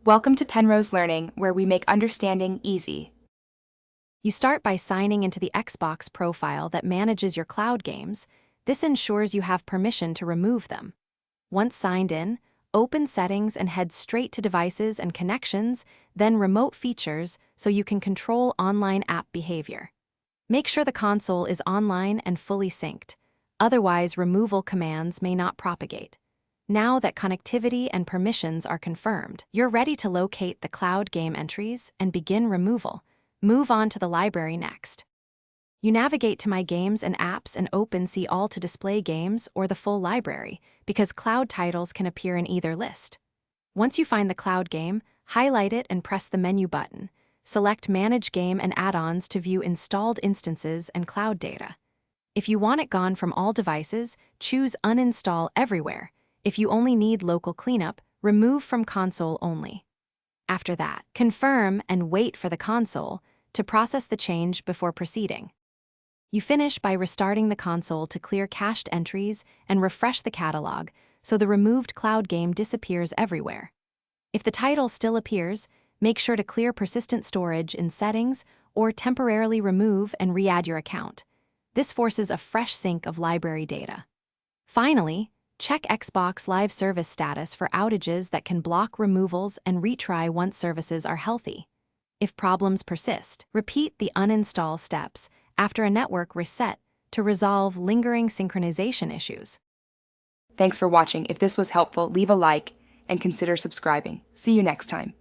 Welcome to Penrose Learning, where we make understanding easy. You start by signing into the Xbox profile that manages your cloud games. This ensures you have permission to remove them. Once signed in, open Settings and head straight to Devices and Connections, then Remote Features so you can control online app behavior. Make sure the console is online and fully synced. Otherwise, removal commands may not propagate. Now that connectivity and permissions are confirmed, you're ready to locate the cloud game entries and begin removal. Move on to the library next. You navigate to My Games and Apps and open See All to display games or the full library, because cloud titles can appear in either list. Once you find the cloud game, highlight it and press the menu button. Select Manage Game and Add-ons to view installed instances and cloud data. If you want it gone from all devices, choose Uninstall Everywhere. If you only need local cleanup, remove from console only. After that, confirm and wait for the console to process the change before proceeding. You finish by restarting the console to clear cached entries and refresh the catalog so the removed cloud game disappears everywhere. If the title still appears, make sure to clear persistent storage in Settings or temporarily remove and re-add your account. This forces a fresh sync of library data. Finally, check Xbox Live Service status for outages that can block removals and retry once services are healthy. If problems persist, repeat the uninstall steps after a network reset to resolve lingering synchronization issues. Thanks for watching. If this was helpful, leave a like and consider subscribing. See you next time.